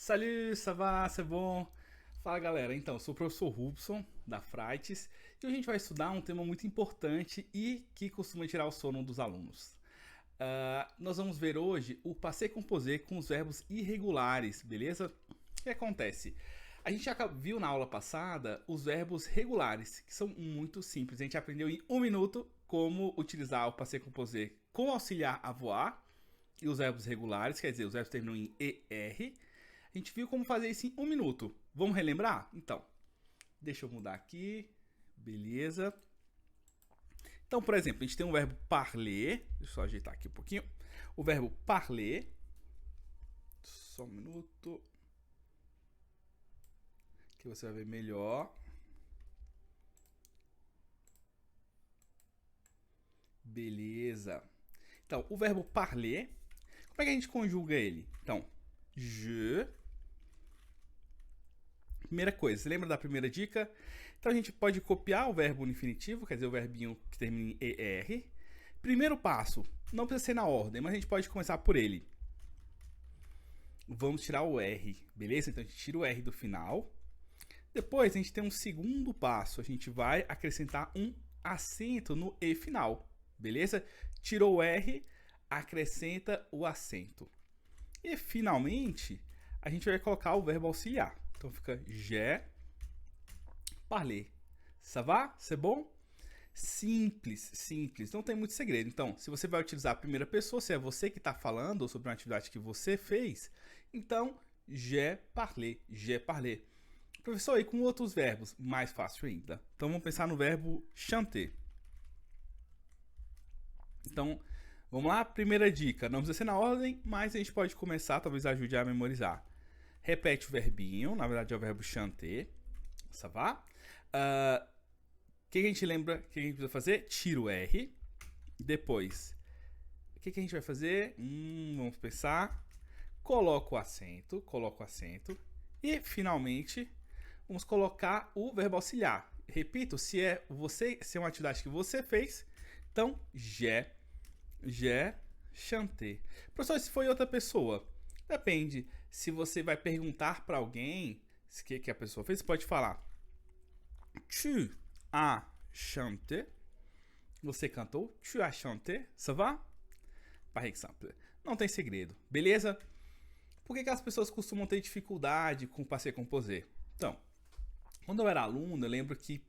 Salut, ça va, c'est bon? Fala galera, então, sou o professor Rubson, da Fraites, e hoje a gente vai estudar um tema muito importante e que costuma tirar o sono dos alunos. Nós vamos ver hoje o passé composé com os verbos irregulares, beleza? O que acontece? A gente já viu na aula passada os verbos regulares, que são muito simples. A gente aprendeu em um minuto como utilizar o passé composé com auxiliar avoir e os verbos regulares, quer dizer, os verbos terminam em ER. A gente viu como fazer isso em um minuto. Vamos relembrar? Então, deixa eu mudar aqui. Beleza. Então, por exemplo, a gente tem um verbo parler. Deixa eu só ajeitar aqui um pouquinho. O verbo parler. Só um minuto. Que você vai ver melhor. Beleza. Então, o verbo parler. Como é que a gente conjuga ele? Então, je. Primeira coisa, você lembra da primeira dica? Então a gente pode copiar o verbo no infinitivo, quer dizer, o verbinho que termina em ER. Primeiro passo, não precisa ser na ordem, mas a gente pode começar por ele. Vamos tirar o R, beleza? Então a gente tira o R do final. Depois a gente tem um segundo passo, a gente vai acrescentar um acento no E final, beleza? Tirou o R, acrescenta o acento. E finalmente, a gente vai colocar o verbo auxiliar. Então fica j'ai parlé. Ça va? C'est bon? Simples, simples. Não tem muito segredo. Então, se você vai utilizar a primeira pessoa, se é você que está falando sobre uma atividade que você fez, então j'ai parlé, j'ai parlé. Professor, e com outros verbos? Mais fácil ainda. Então vamos pensar no verbo chanter. Então, vamos lá? Primeira dica. Não precisa ser na ordem, mas a gente pode começar, talvez ajude a memorizar. Repete o verbinho, na verdade é o verbo chanter. Ça va? O que a gente lembra que a gente precisa fazer? Tira o R. Depois, o que a gente vai fazer? Vamos pensar. Coloca o acento. E, finalmente, vamos colocar o verbo auxiliar. Repito, se é uma atividade que você fez, então, j'ai chanté. Professor, se foi outra pessoa, depende. Se você vai perguntar para alguém o que a pessoa fez, você pode falar tu as chanté. Você cantou? Tu as chanté? Ça va? Par exemple. Não tem segredo, beleza? Por que as pessoas costumam ter dificuldade com o passé composé? Então, quando eu era aluno, eu lembro que,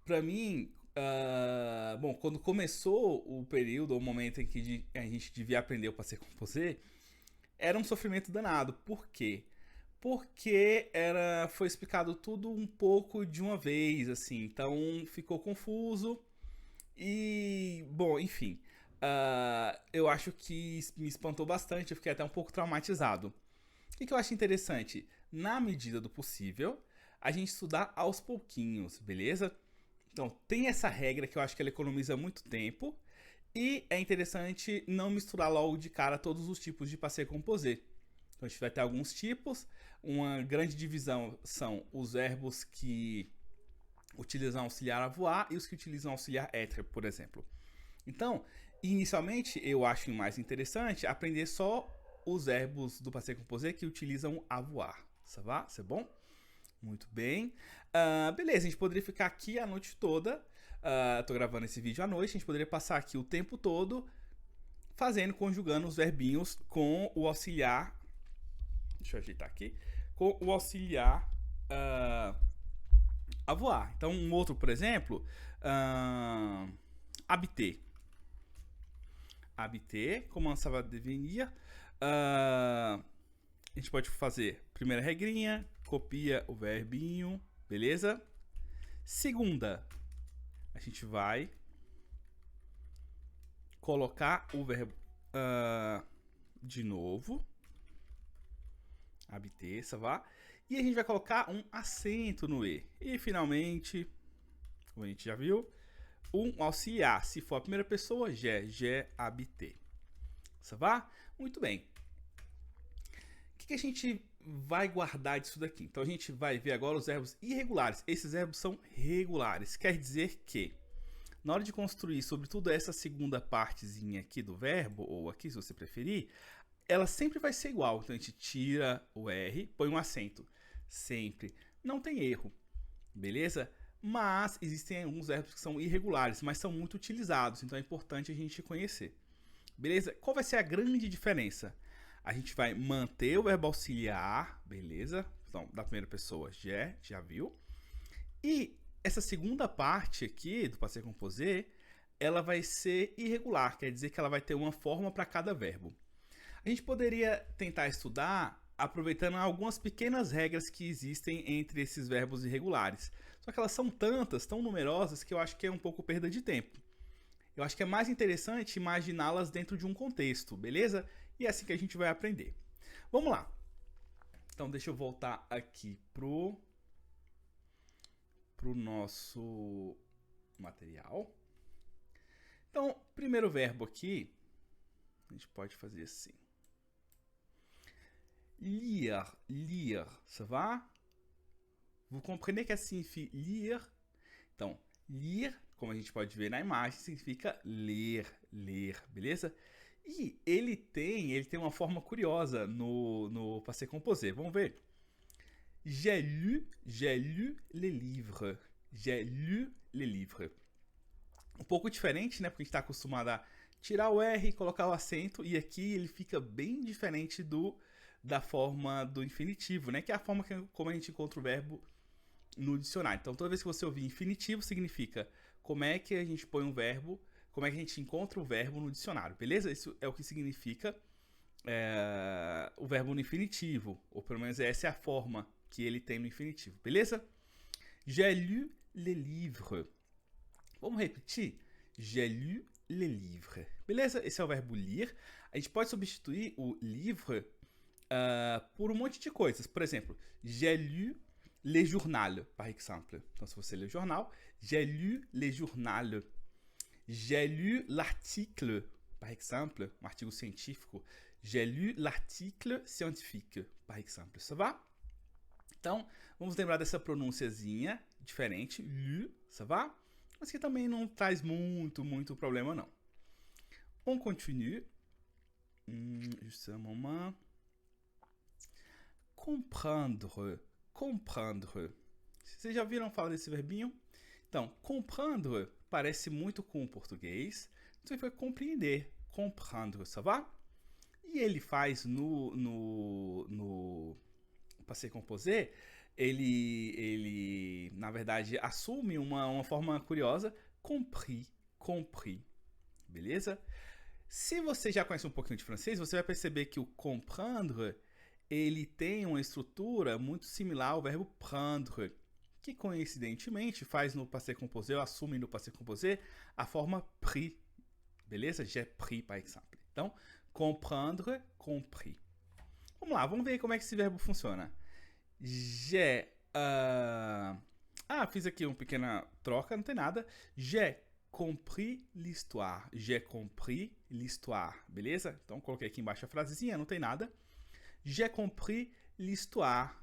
para mim, bom, quando começou o período, o momento em que a gente devia aprender o passé composé, era um sofrimento danado. Por quê? Porque foi explicado tudo um pouco de uma vez, assim. Então ficou confuso. E, bom, enfim. Eu acho que me espantou bastante. Eu fiquei até um pouco traumatizado. O que eu acho interessante? Na medida do possível, a gente estudar aos pouquinhos, beleza? Então, tem essa regra que eu acho que ela economiza muito tempo. E é interessante não misturar logo de cara todos os tipos de passé composé. Então a gente vai ter alguns tipos. Uma grande divisão são os verbos que utilizam auxiliar avoir e os que utilizam auxiliar être, por exemplo. Então, inicialmente, eu acho mais interessante aprender só os verbos do passé composé que utilizam avoir. Ça va? C'est bon? Muito bem. Beleza, a gente poderia ficar aqui a noite toda. Tô gravando esse vídeo à noite. A gente poderia passar aqui o tempo todo conjugando os verbinhos com o auxiliar. Deixa eu ajeitar aqui. Com o auxiliar avoir. Então, um outro, por exemplo, habiter. Habiter, comment ça va devenir? A gente pode fazer primeira regrinha, copia o verbinho, beleza? Segunda, a gente vai colocar o verbo de novo, habiter, ça va? E a gente vai colocar um acento no E. E finalmente, como a gente já viu, um auxiliar. Se for a primeira pessoa, j'ai habité. Ça va? Muito bem. O que a gente vai guardar disso daqui? Então a gente vai ver agora os verbos irregulares. Esses verbos são regulares. Quer dizer que, na hora de construir, sobretudo essa segunda partezinha aqui do verbo, ou aqui se você preferir, ela sempre vai ser igual. Então a gente tira o R, põe um acento. Sempre. Não tem erro. Beleza? Mas existem alguns verbos que são irregulares, mas são muito utilizados. Então é importante a gente conhecer. Beleza? Qual vai ser a grande diferença? A gente vai manter o verbo auxiliar, beleza? Então, da primeira pessoa, já viu? E essa segunda parte aqui do passé composé, ela vai ser irregular, quer dizer que ela vai ter uma forma para cada verbo. A gente poderia tentar estudar aproveitando algumas pequenas regras que existem entre esses verbos irregulares. Só que elas são tantas, tão numerosas, que eu acho que é um pouco perda de tempo. Eu acho que é mais interessante imaginá-las dentro de um contexto, beleza? E é assim que a gente vai aprender. Vamos lá. Então, deixa eu voltar aqui pro nosso material. Então, primeiro verbo aqui, a gente pode fazer assim. Lire, lire, ça va? Vous comprenez que signifie lire? Então, lire, como a gente pode ver na imagem, significa ler, ler, beleza? E ele tem uma forma curiosa no passé composé. Vamos ver. J'ai lu les livres. J'ai lu les livres. Um pouco diferente, né? Porque a gente está acostumado a tirar o R, colocar o acento, e aqui ele fica bem diferente da forma do infinitivo, né? Que é a forma como a gente encontra o verbo no dicionário. Então, toda vez que você ouvir infinitivo, significa como é que a gente põe um verbo, como é que a gente encontra o verbo no dicionário, beleza? Isso é o que significa o verbo no infinitivo, ou pelo menos essa é a forma que ele tem no infinitivo, beleza? J'ai lu les livres. Vamos repetir? J'ai lu les livres. Beleza? Esse é o verbo lire. A gente pode substituir o livre por um monte de coisas. Por exemplo, j'ai lu les journaux, par exemple. Então, se você lê o jornal, j'ai lu les journaux. J'ai lu l'article, par exemple, um artigo científico. J'ai lu l'article scientifique, par exemple. Ça va? Então, vamos lembrar dessa pronunciazinha diferente, lu, ça va? Mas que também não traz muito problema, não. On continue. Juste un moment. Comprendre. Comprendre. Vocês já viram falar desse verbinho? Então, comprendre parece muito com o português. Então, vai compreender. Comprendre, ça va? E ele faz no passé composé, ele na verdade assume uma forma curiosa, compris, compris, beleza? Se você já conhece um pouquinho de francês, você vai perceber que o comprendre, ele tem uma estrutura muito similar ao verbo prendre, que coincidentemente faz no passé composé, ou assume no passé composé, a forma pris, beleza? J'ai pris, par exemple. Então, comprendre, compris. Vamos lá, vamos ver como é que esse verbo funciona. J'ai... fiz aqui uma pequena troca, não tem nada. J'ai compris l'histoire. J'ai compris l'histoire, beleza? Então, coloquei aqui embaixo a frasezinha, não tem nada. J'ai compris l'histoire.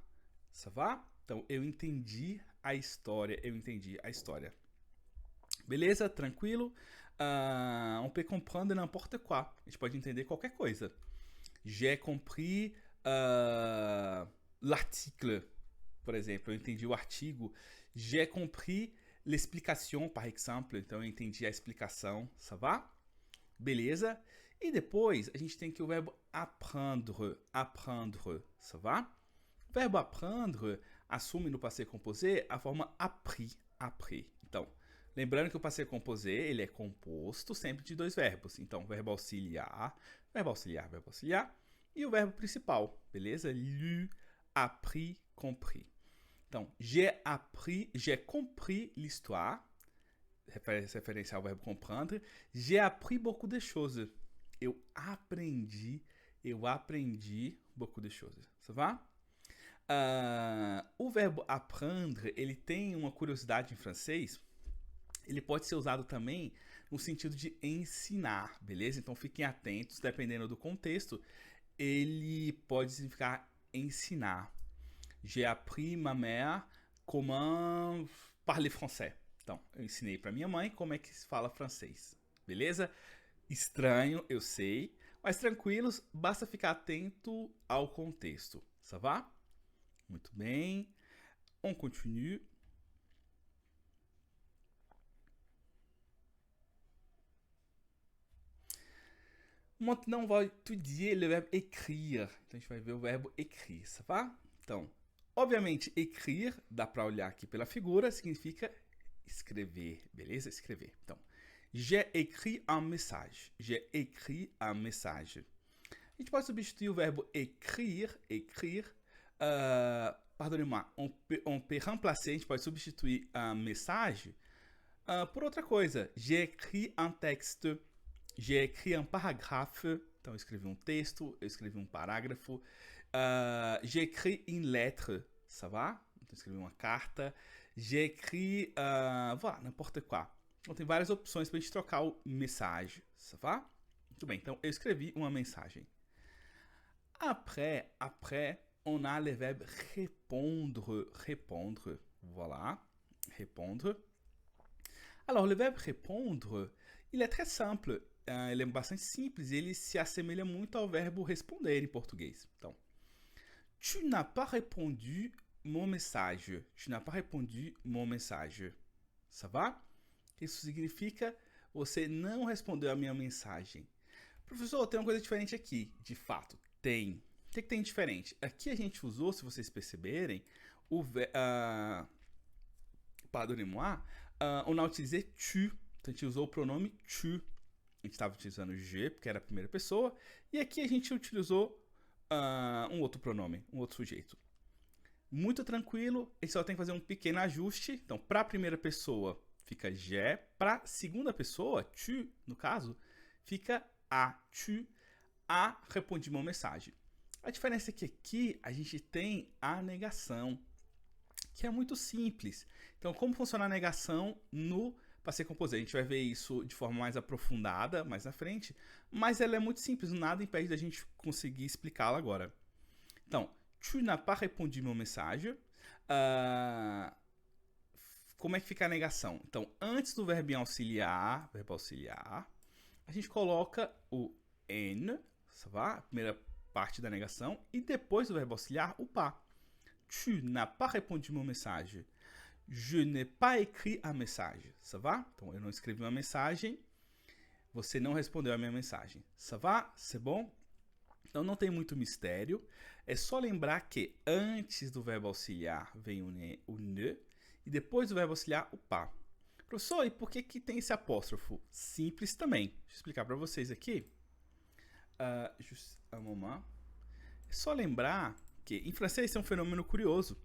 Ça va? Então, eu entendi a história, Beleza? Tranquilo? On peut comprendre n'importe quoi. A gente pode entender qualquer coisa. J'ai compris l'article, por exemplo. Eu entendi o artigo. J'ai compris l'explication, par exemple. Então, eu entendi a explicação. Ça va? Beleza? E depois, a gente tem aqui o verbo apprendre. Apprendre. Ça va? O verbo apprendre assume no passé composé a forma appris. Appris. Então, lembrando que o passé composé, ele é composto sempre de dois verbos. Então, verbo auxiliar, verbo auxiliar, verbo auxiliar. E o verbo principal, beleza? Lu, appris, compris. Então, j'ai compris l'histoire. Referência ao verbo comprendre. J'ai appris beaucoup de choses. Eu aprendi beaucoup de choses. Ça va? O verbo apprendre, ele tem uma curiosidade em francês. Ele pode ser usado também no sentido de ensinar, beleza? Então fiquem atentos, dependendo do contexto, ele pode significar ensinar. J'ai appris ma mère comment parler français. Então, eu ensinei para minha mãe como é que se fala francês, beleza? Estranho, eu sei, Mas tranquilos, basta ficar atento ao contexto. Ça va? Muito bem. On continue. Maintenant, on va étudier le verbe écrire. Então, a gente vai ver o verbo écrire, ça va? Então, obviamente, écrire, dá para olhar aqui pela figura, significa escrever, beleza? Escrever. Então, j'ai écrit un message. J'ai écrit un message. A gente pode substituir o verbo écrire, pardonnez-moi, on peut remplacer, a gente pode substituir un message por outra coisa. J'ai écrit un texte. J'ai écrit un paragraphe. Então, eu escrevi um texto, eu escrevi um parágrafo. J'ai écrit une lettre. Ça va? Então, eu escrevi uma carta. J'ai écrit, voilà, n'importe quoi. Então, tem várias opções para a gente trocar o message. Ça va? Muito bem, então eu escrevi uma mensagem. Après, on a le verbe répondre. Répondre. Voilà. Répondre. Alors, le verbe répondre, il est très simple. Ele é bastante simples e ele se assemelha muito ao verbo responder em português. Então, tu n'as pas répondu mon message. Tu n'as pas répondu mon message. Ça va? Isso significa você não respondeu a minha mensagem. Professor, tem uma coisa diferente aqui. De fato, tem. O que tem diferente? Aqui a gente usou, se vocês perceberem, o pardonnez-moi, on a utilisé tu. Então a gente usou o pronome tu. A gente estava utilizando je, porque era a primeira pessoa. E aqui a gente utilizou um outro pronome, um outro sujeito. Muito tranquilo, a gente só tem que fazer um pequeno ajuste. Então, para a primeira pessoa, fica je. Para a segunda pessoa, tu, no caso, fica a. Tu a respondi uma mensagem. A diferença é que aqui a gente tem a negação, que é muito simples. Então, como funciona a negação no passé composé? A gente vai ver isso de forma mais aprofundada mais na frente, mas ela é muito simples, nada impede da gente conseguir explicá-la agora. Então, tu n'as pas répondu mon message. Como é que fica a negação? Então, antes do verbo auxiliar, a gente coloca o n, ça va? A primeira parte da negação, e depois do verbo auxiliar, o pas. Tu n'as pas répondu mon message. Je n'ai pas écrit un message. Ça va? Então, eu não escrevi uma mensagem. Você não respondeu a minha mensagem. Ça va? C'est bon? Então, não tem muito mistério. É só lembrar que antes do verbo auxiliar vem o ne e depois do verbo auxiliar o pas. Professor, e por que tem esse apóstrofo? Simples também. Deixa eu explicar para vocês aqui. Juste un moment. É só lembrar que em francês é um fenômeno curioso.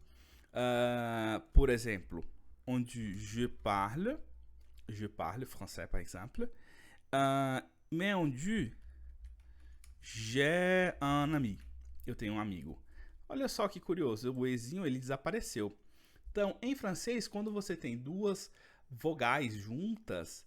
Por exemplo, onde je parle français par exemple, mais onde j'ai un ami, eu tenho um amigo. Olha só que curioso, o ezinho ele desapareceu. Então, em francês, quando você tem duas vogais juntas,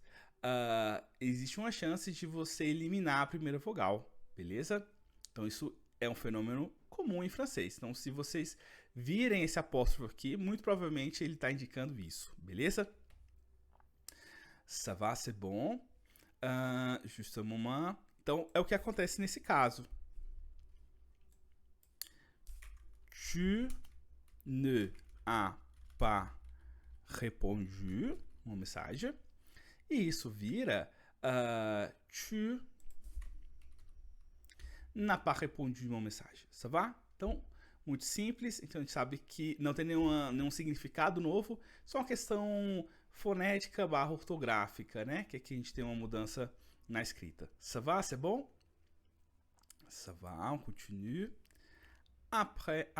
existe uma chance de você eliminar a primeira vogal, beleza? Então, isso é um fenômeno comum em francês. Então, se vocês virem esse apóstrofo aqui, muito provavelmente ele está indicando isso, beleza? Ça va, c'est bon. Juste un moment. Então, é o que acontece nesse caso. Tu ne as pas répondu uma mensagem. E isso vira tu n'as pas répondu uma mensagem. Ça va? Então, muito simples. Então, a gente sabe que não tem nenhum significado novo. Só uma questão fonética / ortográfica, né? Que aqui a gente tem uma mudança na escrita. Ça va? C'est bon? Ça va, on continue. Après.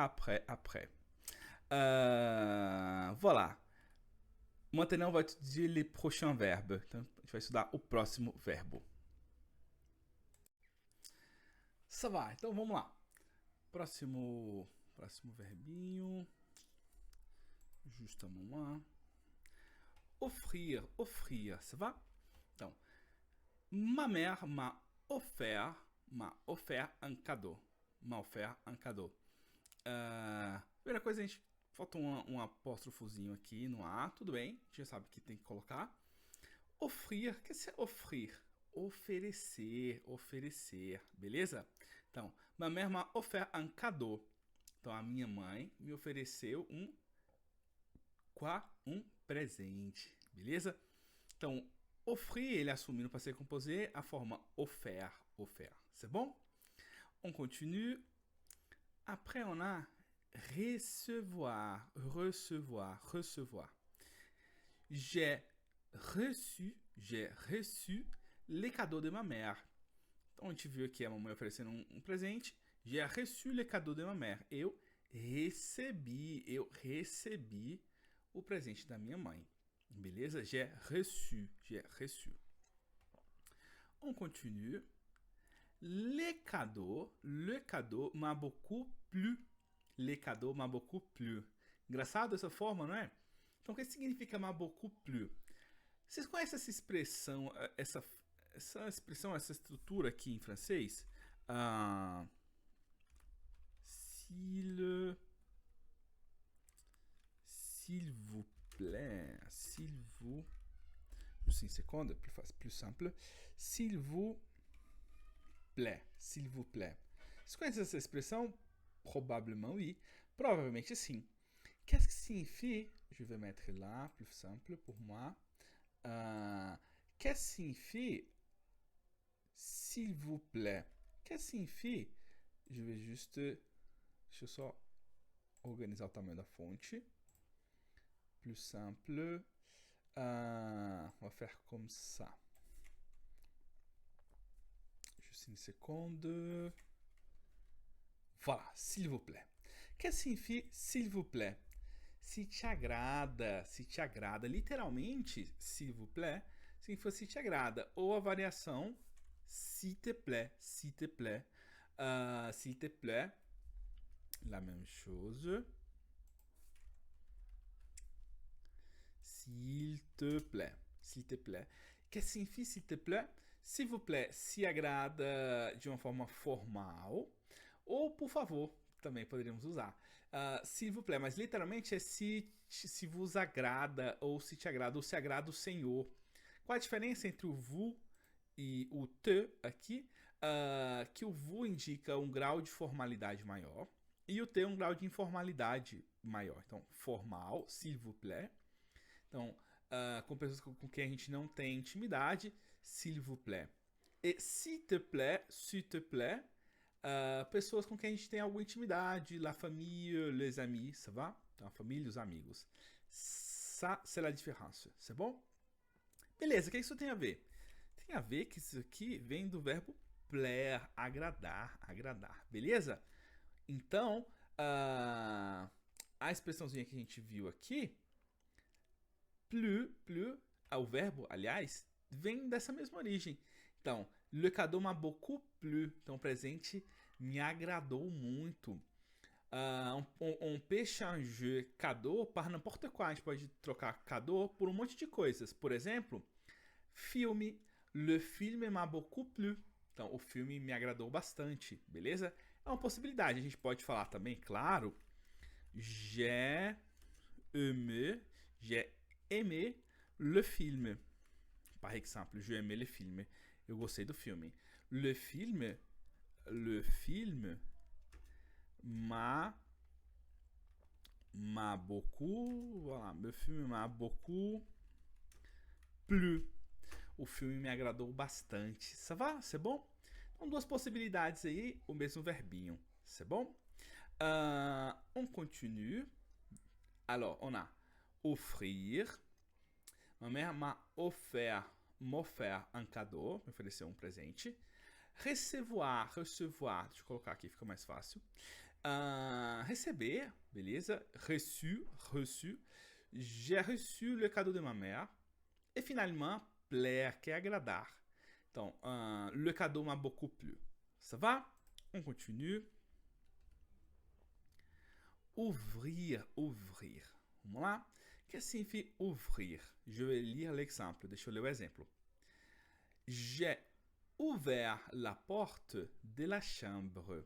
Voilà. Maintenant, on va étudier les prochains verbes. Então, a gente vai estudar o próximo verbo. Ça va, então vamos lá. Próximo verbinho. Juste un moment. Offrir, ça va? Então, ma mère m'a offert un cadeau. Primeira coisa, a gente falta um apóstrofozinho aqui no A, tudo bem, a gente já sabe que tem que colocar. Offrir, o que é offrir? oferecer, oferecer, beleza? Então, ma mère m'a offert un cadeau. Então, a minha mãe me ofereceu um presente, beleza? Então, offrir, ele assumindo para ser composé, a forma offert, offert, c'est bon? On continue. Après, on a recevoir, recevoir, recevoir. J'ai reçu les cadeaux de ma mère. Então, a gente viu aqui a mamãe oferecendo um presente. J'ai reçu les cadeaux de ma mère. Eu recebi o presente da minha mãe. Beleza? J'ai reçu, j'ai reçu. On continue. Le cadeau m'a beaucoup plu. Le cadeau m'a beaucoup plu. Engraçado essa forma, não é? Então, o que significa m'a beaucoup plu? Vocês conhecem essa expressão, essa estrutura aqui em francês? S'il vous plaît, juste une seconde, plus simple. S'il vous plaît. Vocês conhecem essa expressão? Probablement oui. Provavelmente sim. Qu'est-ce que signifie? Je vais mettre là, plus simple pour moi. Qu'est-ce que signifie s'il vous plaît? Qu'est-ce que signifie? Je vais juste... Deixa eu só organizar o tamanho da fonte. Plus simple. On va faire comme ça. Juste une seconde. Voilà, s'il vous plaît. Qu'est-ce que signifie s'il vous plaît? Se te agrada, se te agrada. Literalmente, s'il vous plaît, significa se te agrada. Ou a variação, s'il te plaît, s'il te plaît. S'il te plaît, la même chose. S'il te plaît, s'il te plaît. Qu'est-ce que signifie s'il te plaît? S'il vous plaît, se agrada de uma forma formal. Ou, por favor, também poderíamos usar. S'il vous plaît, mas literalmente é se vos agrada, ou se te agrada, ou se agrada o Senhor. Qual a diferença entre o vous e o te aqui? Que o vous indica um grau de formalidade maior e o te um grau de informalidade maior. Então, formal, s'il vous plaît. Então, com pessoas com quem a gente não tem intimidade, s'il vous plaît. E s'il te plaît, pessoas com quem a gente tem alguma intimidade, la famille, les amis, ça va? Então, a família e os amigos. Ça, c'est la différence, c'est bon? Beleza, o que isso tem a ver? Tem a ver que isso aqui vem do verbo plaire, agradar, agradar, beleza? Então, a expressãozinha que a gente viu aqui, plu, o verbo, aliás, vem dessa mesma origem. Então, le cadeau m'a beaucoup plu. Então, o presente me agradou muito. On peut changer cadeau par n'importe quoi. A gente pode trocar cadeau por um monte de coisas. Por exemplo, filme. Le film m'a beaucoup plu. Então, o filme me agradou bastante, beleza? É uma possibilidade. A gente pode falar também, claro, j'ai aimé le film. Par exemple, j'ai aimé le film. Eu gostei do filme. Le film m'a beaucoup, voilà, le film m'a beaucoup plu. O filme me agradou bastante. Ça va? C'est bon? Então, duas possibilidades aí, o mesmo verbinho. C'est bon? On continue. Alors, on a offrir. Ma mère m'a offert un cadeau, me ofereceu um presente. Recevoir, deixa eu colocar aqui, fica mais fácil. Receber, beleza? Reçu. J'ai reçu le cadeau de ma mère. E finalement, plaire, que é agradar. Então, le cadeau m'a beaucoup plu. Ça va? On continue. Ouvrir. Vamos lá? O que significa ouvrir? Je vais lire l'exemple. Deixa eu ler o exemplo. J'ai ouvert la porte de la chambre. Vous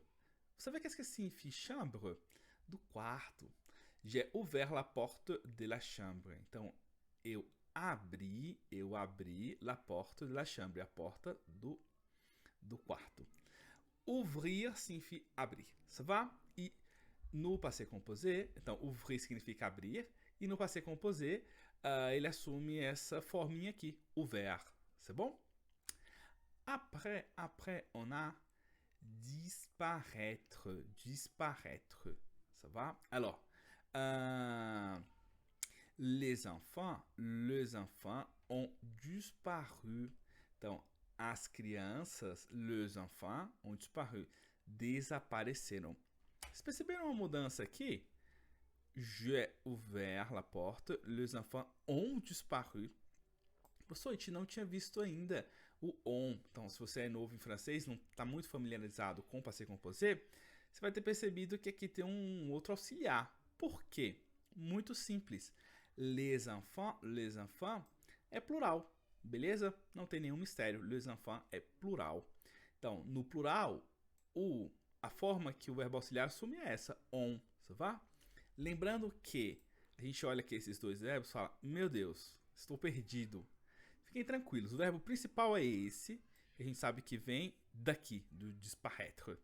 savez qu'est-ce que signifie chambre? Do quarto. J'ai ouvert la porte de la chambre. Então, eu eu abri la porte de la chambre, a porta do quarto. Ouvrir significa abrir, ça va? E no passé composé, então ouvrir significa abrir, e no passé composé, ele assume essa forminha aqui, ouvert, c'est bon? Après, on a disparaître, ça va? Alors, les enfants ont disparu. Então, as crianças, les enfants, ont disparu. Desapareceram. Vocês perceberam uma mudança aqui? J'ai ouvert la porte, les enfants ont disparu. Professor, a gente não tinha visto ainda o on. Então, se você é novo em francês, não está muito familiarizado com o passé composé, você vai ter percebido que aqui tem um outro auxiliar. Por quê? Muito simples. Les enfants é plural, beleza? Não tem nenhum mistério. Les enfants é plural. Então, no plural, a forma que o verbo auxiliar assume é essa, on, ça va? Lembrando que a gente olha aqui esses dois verbos e fala, meu Deus, estou perdido. Fiquem tranquilos, o verbo principal é esse, que a gente sabe que vem daqui, do disparaître.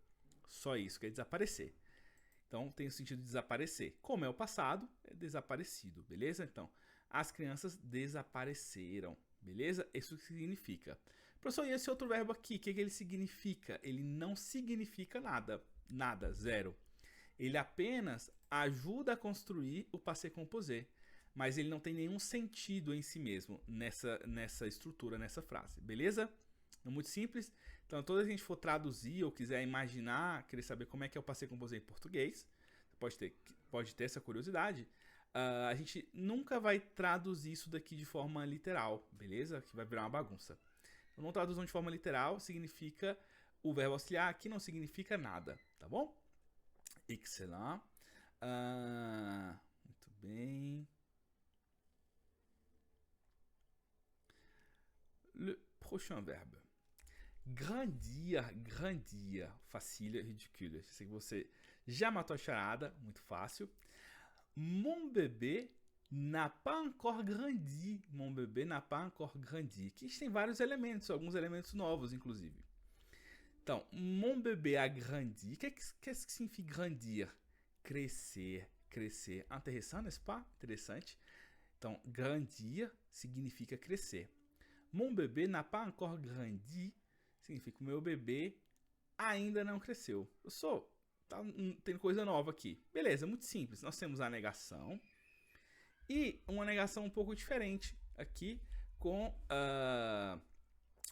Só isso, que é desaparecer. Então, tem o sentido de desaparecer. Como é o passado, é desaparecido, beleza? Então, as crianças desapareceram, beleza? Isso significa. Professor, e esse outro verbo aqui, o que ele significa? Ele não significa nada, nada, zero. Ele apenas ajuda a construir o passé composé, mas ele não tem nenhum sentido em si mesmo nessa estrutura, nessa frase, beleza? É muito simples. Então, toda vez que a gente for traduzir ou quiser imaginar, querer saber como é que é o passé composé em português, pode ter essa curiosidade, a gente nunca vai traduzir isso daqui de forma literal, beleza? Que vai virar uma bagunça. Então, não traduzam de forma literal, significa o verbo auxiliar aqui não significa nada, tá bom? Excellent. Muito bem. Le prochain verbe. Grandir. Facile, ridicule. Sei que você já matou a charada, muito fácil. Mon bébé n'a pas encore grandi. Mon bébé n'a pas encore grandi. Aqui a gente tem vários elementos, alguns elementos novos, inclusive. Então, mon bébé a grandi. O que significa grandir? Crescer. Intéressant, n'est-ce pas? Interessante. Então, grandir significa crescer. Mon bébé n'a pas encore grandi significa que o meu bebê ainda não cresceu. Tem coisa nova aqui. Beleza, muito simples. Nós temos a negação e uma negação um pouco diferente aqui com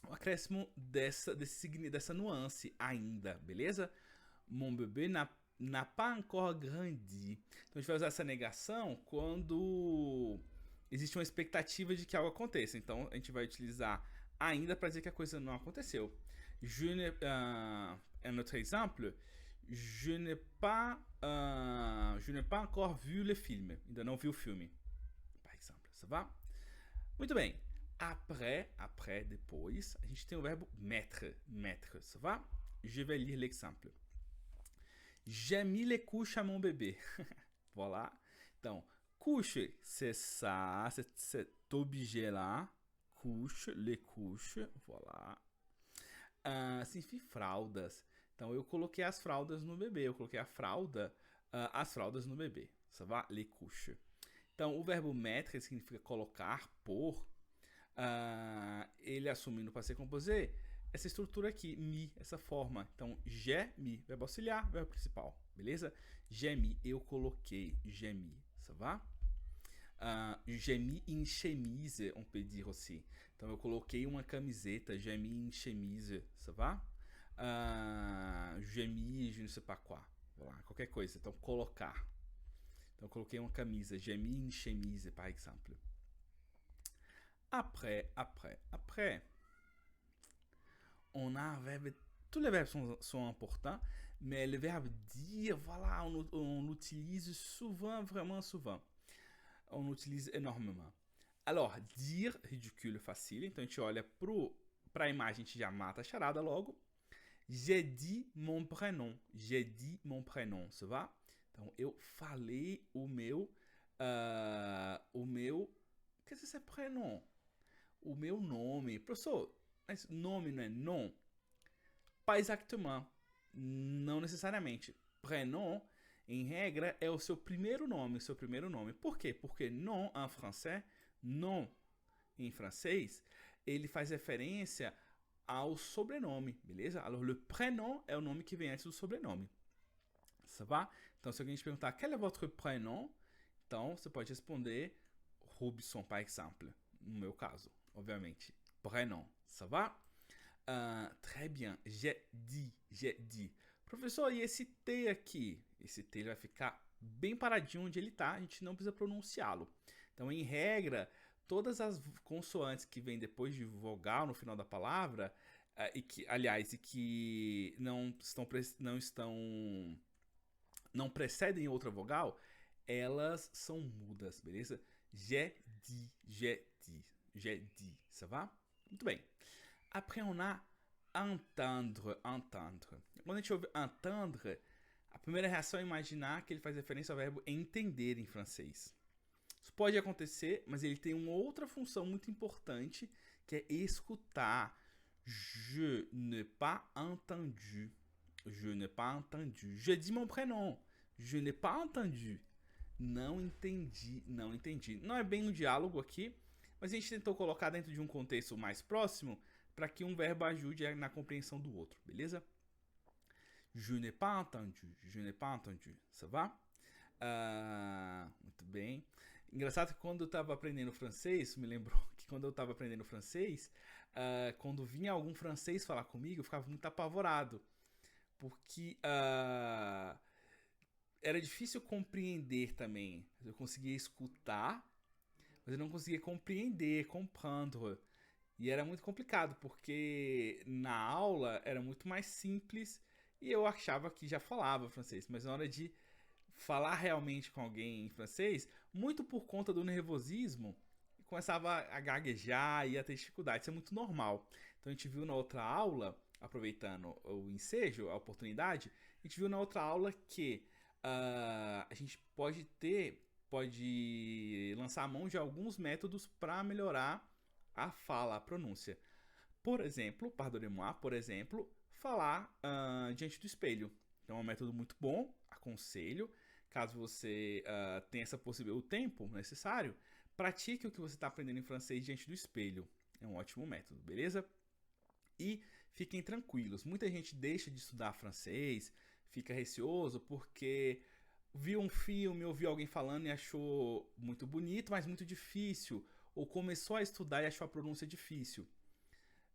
o acréscimo dessa nuance ainda, beleza? Mon bébé n'a pas encore grandi. Então a gente vai usar essa negação quando existe uma expectativa de que algo aconteça. Então a gente vai utilizar ainda para dizer que a coisa não aconteceu. Un autre exemple, je n'ai pas encore vu le film. Ainda não vi o filme. Par exemple, ça va? Muito bem. Après, depois, a gente tem o verbo mettre, ça va? Je vais lire l'exemple. J'ai mis les couches à mon bébé. Voilà. Então, couche, c'est ça, c'est cet objet-là. Couche, les couches, voilà. Significa fraldas. Então, eu coloquei as fraldas no bebê. Eu coloquei as fraldas no bebê. Ça va? Les couches. Então, o verbo mettre significa colocar, pôr. Ele assume no passé composé essa estrutura aqui, mi, essa forma. Então, j'ai mis, verbo auxiliar, verbo principal. Beleza? J'ai mis, eu coloquei. J'ai mis. Ça va? J'ai mis une chemise, on peut dire aussi. Então, eu coloquei uma camiseta. J'ai mis une chemise, ça va? J'ai mis je ne sais pas quoi. Voilà, qualquer coisa. Então, colocar. Então, eu coloquei uma camisa. J'ai mis une chemise, par exemple. Après. On a un verbe. Tous les verbes sont importants, mais le verbe dire, voilà, on l'utilise souvent, vraiment souvent. On utilise énormément. Alors, dire, ridicule, facile. Então, a gente olha para a imagem, a gente já mata a charada logo. J'ai dit mon prénom. J'ai dit mon prénom, ça va? Então, eu falei o meu Qu'est-ce que c'est prénom? O meu nome. Professor, mas nome não é nom? Pas exactement. Não necessariamente. Prénom, em regra, é o seu primeiro nome, Por quê? Porque nom em francês, nom em francês, ele faz referência ao sobrenome, beleza? Alors, le prénom é o nome que vem antes do sobrenome. Ça va? Então, se alguém te perguntar, quel est votre prénom? Então, você pode responder Robson, par exemple. No meu caso, obviamente. Prénom, ça va? Très bien, j'ai dit. Professor, e esse T aqui? Esse T ele vai ficar bem paradinho onde ele tá, a gente não precisa pronunciá-lo. Então, em regra, todas as consoantes que vêm depois de vogal no final da palavra, e que não precedem outra vogal, elas são mudas, beleza? J'ai dit, ça va? Muito bem. Après, on a entendre. Quando a gente ouve entendre, a primeira reação é imaginar que ele faz referência ao verbo entender em francês. Isso pode acontecer, mas ele tem uma outra função muito importante, que é escutar. Je n'ai pas entendu. Je dis mon prénom. Je n'ai pas entendu. Não entendi. Não é bem um diálogo aqui, mas a gente tentou colocar dentro de um contexto mais próximo para que um verbo ajude na compreensão do outro, beleza? Je n'ai pas entendu. Ça va? Muito bem. Engraçado que quando eu estava aprendendo francês, me lembrou que quando eu estava aprendendo francês, quando vinha algum francês falar comigo, eu ficava muito apavorado. Porque era difícil compreender também. Eu conseguia escutar, mas eu não conseguia compreender, comprendre. E era muito complicado, porque na aula era muito mais simples e eu achava que já falava francês. Mas na hora de falar realmente com alguém em francês, muito por conta do nervosismo, começava a gaguejar e a ter dificuldade. Isso é muito normal. Então a gente viu na outra aula, aproveitando o ensejo, a oportunidade, a gente viu na outra aula que a gente pode lançar a mão de alguns métodos para melhorar a fala, a pronúncia. Por exemplo, pardonnez-moi, falar diante do espelho. Então é um método muito bom, aconselho. Caso você tenha o tempo necessário, pratique o que você está aprendendo em francês diante do espelho. É um ótimo método, beleza? E fiquem tranquilos. Muita gente deixa de estudar francês, fica receoso porque viu um filme, ouviu alguém falando e achou muito bonito, mas muito difícil. Ou começou a estudar e achou a pronúncia difícil.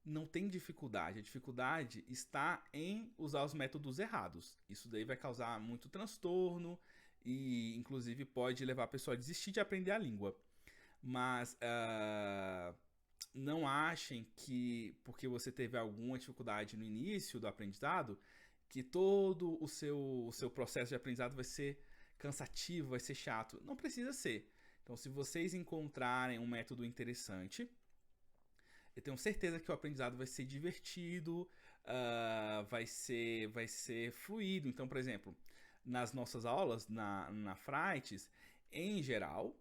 Não tem dificuldade. A dificuldade está em usar os métodos errados. Isso daí vai causar muito transtorno e, inclusive, pode levar a pessoa a desistir de aprender a língua. Mas não achem que, porque você teve alguma dificuldade no início do aprendizado, que todo o seu processo de aprendizado vai ser cansativo, vai ser chato. Não precisa ser. Então, se vocês encontrarem um método interessante, eu tenho certeza que o aprendizado vai ser divertido, vai ser fluido. Então, por exemplo, nas nossas aulas, na Frights, em geral,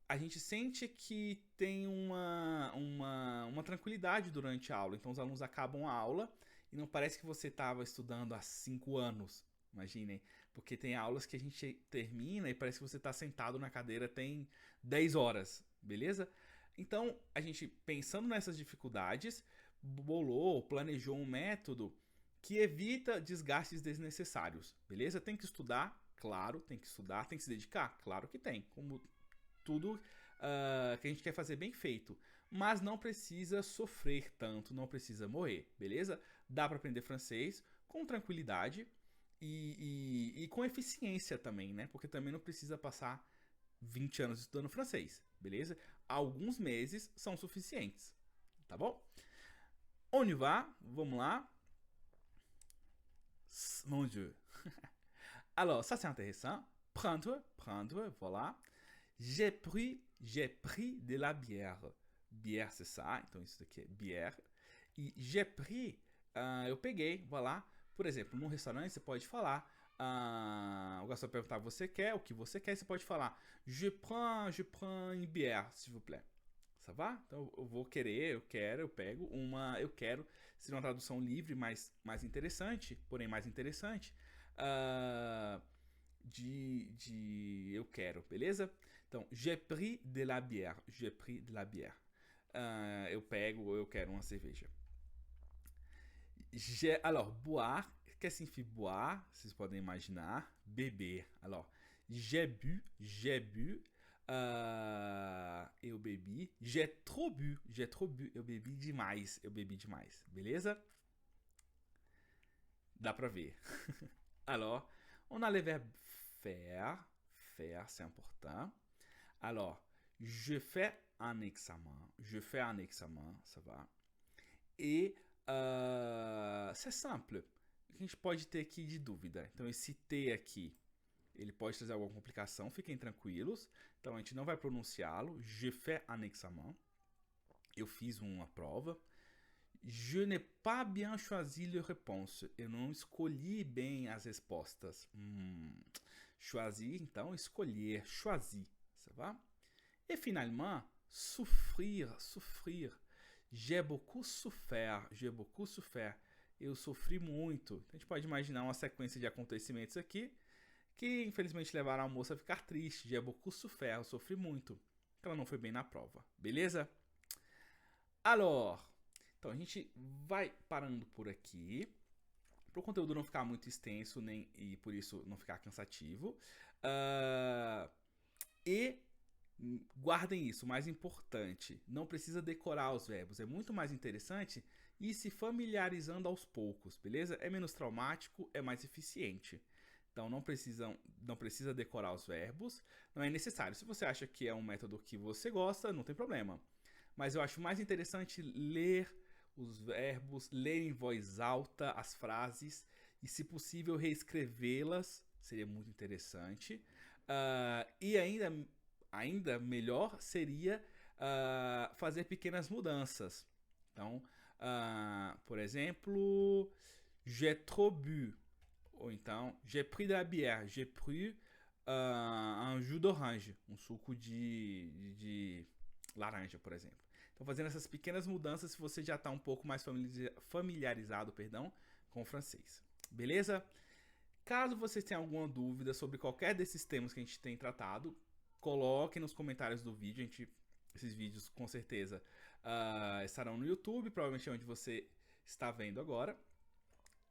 a gente sente que tem uma tranquilidade durante a aula. Então, os alunos acabam a aula e não parece que você estava estudando há 5 anos. Imaginem, porque tem aulas que a gente termina e parece que você está sentado na cadeira tem 10 horas, beleza? Então, a gente, pensando nessas dificuldades, planejou um método que evita desgastes desnecessários, beleza? Tem que estudar, claro, tem que se dedicar, claro que tem, como tudo que a gente quer fazer bem feito, mas não precisa sofrer tanto, não precisa morrer, beleza? Dá para aprender francês com tranquilidade e com eficiência também, né? Porque também não precisa passar 20 anos estudando francês, beleza? Alguns meses são suficientes, tá bom? On y va, vamos lá. Mon Dieu. Alors, ça c'est intéressant. Prendre, voilà. J'ai pris de la bière. Bière, c'est ça. Então, isso daqui é bière. E j'ai pris, eu peguei, voilà. Por exemplo, num restaurante você pode falar O garçom vai perguntar você quer, o que você quer, você pode falar je prends une bière, s'il vous plaît. Ça va? Então eu vou querer, eu quero, eu pego uma, eu quero. Seria uma tradução livre, mas mais interessante, porém mais interessante. De eu quero, beleza? Então, j'ai pris de la bière. J'ai pris de la bière. Eu pego ou eu quero uma cerveja. Alors, boire, que signifie boire? Vocês podem imaginar. Beber. Alors, j'ai bu. Eu bebi. J'ai trop bu. Eu bebi demais. Beleza? Dá pra ver. Alors, on a le verbe faire. Faire, c'est important. Alors, je fais un examen. Ça va? E c'est simple. O que a gente pode ter aqui de dúvida? Então, esse T aqui, ele pode trazer alguma complicação. Fiquem tranquilos. Então, a gente não vai pronunciá-lo. Je fais un examen. Eu fiz uma prova. Je n'ai pas bien choisi les réponses. Eu não escolhi bem as respostas. Choisir, então, escolher. Choisi. Ça va? Et finalement, souffrir. J'ai beaucoup souffert. Eu sofri muito. Então, a gente pode imaginar uma sequência de acontecimentos aqui que infelizmente levaram a moça a ficar triste. J'ai beaucoup souffert. Eu sofri muito. Ela não foi bem na prova. Beleza? Alors, então a gente vai parando por aqui. Para o conteúdo não ficar muito extenso e por isso não ficar cansativo. E guardem isso, mais importante, não precisa decorar os verbos, é muito mais interessante ir se familiarizando aos poucos, beleza? É menos traumático, é mais eficiente. Então não precisa decorar os verbos, não é necessário. Se você acha que é um método que você gosta, não tem problema. Mas eu acho mais interessante ler os verbos, ler em voz alta as frases e, se possível, reescrevê-las, seria muito interessante. E ainda melhor seria fazer pequenas mudanças. Então, por exemplo, j'ai trop bu. Ou então, j'ai pris de la bière. J'ai pris un jus d'orange. Um suco de laranja, por exemplo. Então, fazendo essas pequenas mudanças, você já está um pouco mais familiarizado, com o francês. Beleza? Caso vocês tenham alguma dúvida sobre qualquer desses temas que a gente tem tratado, coloquem nos comentários do vídeo. Esses vídeos, com certeza, estarão no YouTube, provavelmente é onde você está vendo agora.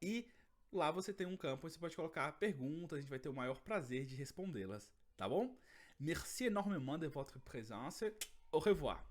E lá você tem um campo onde você pode colocar perguntas, a gente vai ter o maior prazer de respondê-las, tá bom? Merci énormément de votre présence. Au revoir.